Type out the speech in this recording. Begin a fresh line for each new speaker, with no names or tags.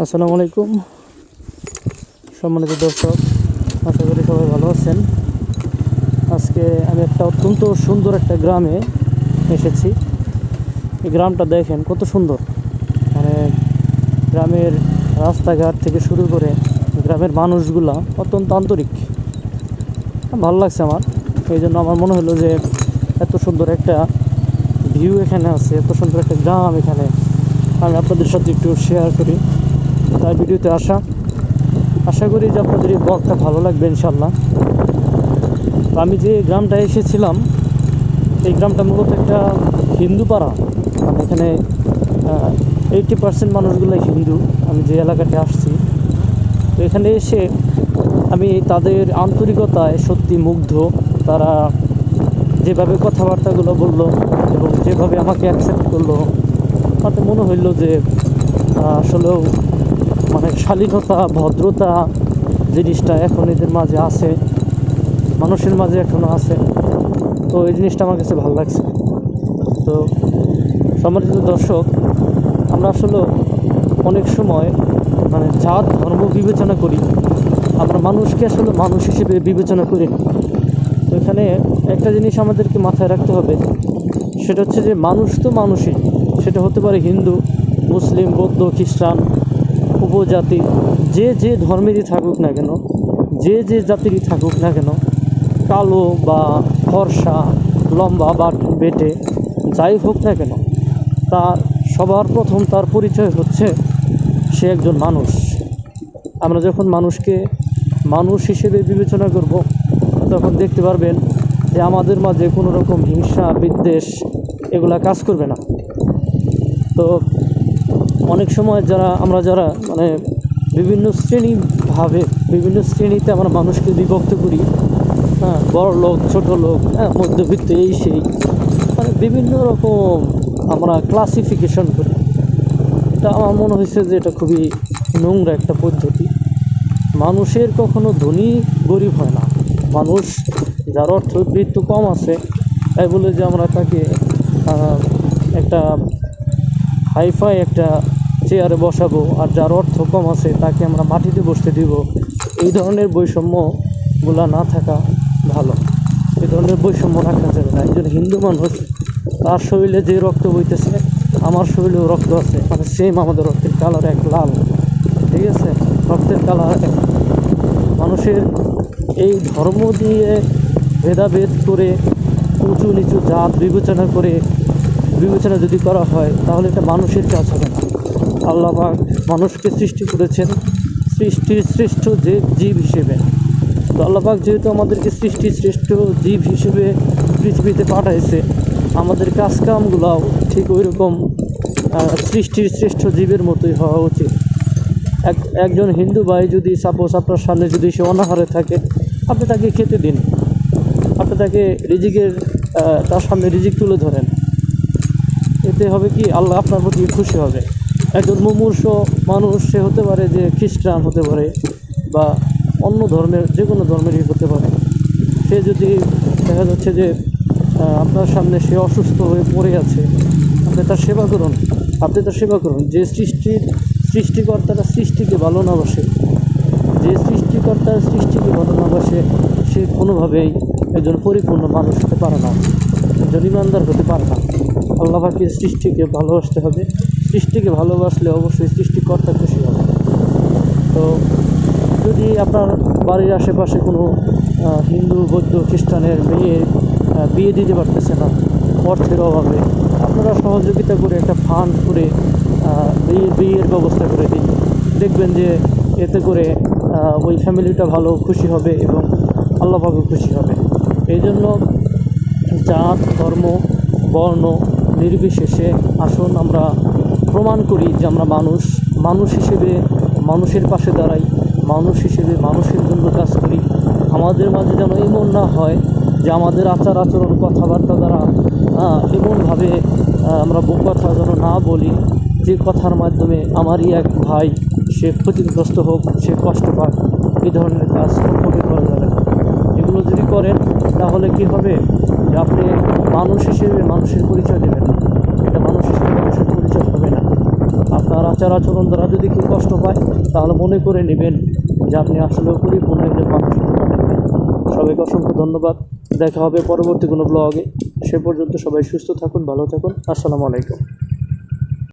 আসসালামু আলাইকুম সম্মানিত দর্শক, আশা করি সবাই ভালো আছেন। আজকে আমি একটা অত্যন্ত সুন্দর একটা গ্রামে এসেছি। এই গ্রামটা দেখেন কত সুন্দর, মানে গ্রামের রাস্তাঘাট থেকে শুরু করে গ্রামের মানুষগুলা অত্যন্ত আন্তরিক। ভালো লাগছে আমার, এই জন্য আমার মনে হলো যে এত সুন্দর একটা ভিউ এখানে আছে, এত সুন্দর একটা গ্রাম এখানে আমি আপনাদের সাথে একটু শেয়ার করি। তার ভিডিওতে আশা করি যে আপনাদের এই ব্লগটা ভালো লাগবে ইনশাল্লাহ। আমি যে গ্রামটা এসেছিলাম, এই গ্রামটা মূলত একটা হিন্দু পাড়া। মানে এখানে 80% মানুষগুলোই হিন্দু। আমি যে এলাকাতে আসছি, তো এখানে এসে আমি তাদের আন্তরিকতায় সত্যি মুগ্ধ। তারা যেভাবে কথাবার্তাগুলো বললো এবং যেভাবে আমাকে অ্যাকসেপ্ট করলো, তাতে মনে হইলো যে আসলেও মানে শালীনতা, ভদ্রতা জিনিসটা এখন এদের মাঝে আছে, মানুষের মাঝে এখনও আছে। তো এই জিনিসটা আমার কাছে ভালো লাগছে। তো সম্মানিত দর্শক, আমরা আসলে অনেক সময় মানে জাত ধর্ম বিবেচনা করি, আমরা মানুষকে আসলে মানুষ হিসেবে বিবেচনা করি না। তো এখানে একটা জিনিস আমাদেরকে মাথায় রাখতে হবে, সেটা হচ্ছে যে মানুষ তো মানুষই, সেটা হতে পারে হিন্দু, মুসলিম, বৌদ্ধ, খ্রিস্টান, উপজাতি, যে যে ধর্মেরই থাকুক না কেন, যে যে জাতিরই থাকুক না কেন, কালো বা ফর্সা, লম্বা বা বেটে, যাই হোক না কেন, তার সবার প্রথম তার পরিচয় হচ্ছে সে একজন মানুষ। আমরা যখন মানুষকে মানুষ হিসেবে বিবেচনা করব, তখন দেখতে পারবেন যে আমাদের মাঝে কোনো রকম হিংসা, বিদ্বেষ এগুলা কাজ করবে না। তো অনেক সময় যারা মানে বিভিন্ন বিভিন্ন শ্রেণীতে আমরা মানুষকে বিভক্ত করি। হ্যাঁ, বড় লোক, ছোট লোক, হ্যাঁ, মধ্যবিত্ত, এই সেই, মানে বিভিন্ন রকম আমরা ক্লাসিফিকেশন করি। এটা আমার মনে হয়েছে যে এটা খুবই নোংরা একটা পদ্ধতি। মানুষের কখনো ধনী গরিব হয় না। মানুষ, যার অর্থবিত্ত কম আছে, তাই বলে যে আমরা তাকে একটা হাইফাই একটা চেয়ারে বসাবো, আর যার অর্থ কম আছে তাকে আমরা মাটিতে বসতে দিব, এই ধরনের বৈষম্যগুলো না থাকা ভালো। এই ধরনের বৈষম্য রাখা যাবে না। একজন হিন্দু মানুষ, তার শরীরে যে রক্ত বইতেছে, আমার শরীরেও রক্ত আছে, মানে সেম, আমাদের রক্তের কালার এক, লাল, ঠিক আছে, রক্তের কালার এক। মানুষের এই ধর্ম দিয়ে ভেদাভেদ করে, উঁচু নিচু জাত বিবেচনা যদি করা হয়, তাহলে এটা মানুষের কাজ হবে না। আল্লাহ পাক মানুষকে সৃষ্টি করেছেন সৃষ্টির শ্রেষ্ঠ জীব হিসেবে। তো আল্লাহ পাক যেহেতু আমাদেরকে সৃষ্টির শ্রেষ্ঠ জীব হিসেবে পৃথিবীতে পাঠাইছে, আমাদের কাজকামগুলোও ঠিক ওই রকম সৃষ্টির শ্রেষ্ঠ জীবের মতোই হওয়া উচিত। একজন হিন্দু ভাই যদি সাপোজ আপনার সামনে যদি সে অনাহারে থাকে, আপনি তাকে খেতে দিন, আপনি তাকে তার সামনে রিজিক তুলে ধরেন। এতে হবে কি, আল্লাহ আপনার প্রতি খুশি হবে। একজন মুমূর্ষ মানুষ, সে হতে পারে যে খ্রিস্টান হতে পারে বা অন্য ধর্মের, যে কোনো ধর্মেরই হতে পারে, সে যদি দেখা যাচ্ছে যে আপনার সামনে সে অসুস্থ হয়ে পড়ে আছে, আপনি তার সেবা করুন। যে সৃষ্টিকর্তারা সৃষ্টিকে ভালো না বাসে, যে সৃষ্টিকর্তার সৃষ্টিকে ভালো না বাসে, সে কোনোভাবেই একজন পরিপূর্ণ মানুষ হতে পারে না, একজন ইমানদার হতে পারে না। আল্লাহ পাকের সৃষ্টিকে ভালোবাসতে হবে। সৃষ্টিকে ভালোবাসলে অবশ্যই সৃষ্টিকর্তা খুশি হবে। তো যদি আপনার বাড়ির আশেপাশে কোনো হিন্দু, বৌদ্ধ, খ্রিস্টানের মেয়ে বিয়ে দিতে পারতেছে না অর্থের অভাবে, আপনারা সহযোগিতা করে একটা ফান্ড করে বিয়ের ব্যবস্থা করে দিন। দেখবেন যে এতে করে ওই ফ্যামিলিটা ভালো খুশি হবে এবং আল্লাহ পাকও খুশি হবে। এই জন্য জাত, ধর্ম, বর্ণ নির্বিশেষে আসুন আমরা প্রমাণ করি যে আমরা মানুষ হিসেবে মানুষের পাশে দাঁড়াই, মানুষ হিসেবে মানুষের জন্য কাজ করি। আমাদের মাঝে যেন এমন না হয় যে আমাদের আচার আচরণ, কথাবার্তা দ্বারা এমনভাবে আমরা কথা যেন না বলি যে কথার মাধ্যমে আমারই এক ভাই সে ক্ষতিগ্রস্ত হোক, সে কষ্ট পাক। এই ধরনের কাজ কখনোই করা যাবে না। এগুলো যদি করেন, তাহলে কি হবে যে আপনি মানুষ হিসেবে মানুষের পরিচয় দেবেন না, এটা মানুষ হিসেবে মানুষের পরিচয় হবে না। তার আচার আচরণ দ্বারা যদি কেউ কষ্ট পায় তাহলে মনে করে নেবেন যে আপনি আসলে পরিপূর্ণ একজন মানুষ। সবাইকে অসংখ্য ধন্যবাদ। দেখা হবে পরবর্তী কোনো ব্লগে। সে পর্যন্ত সবাই সুস্থ থাকুন, ভালো থাকুন। আসসালামু আলাইকুম।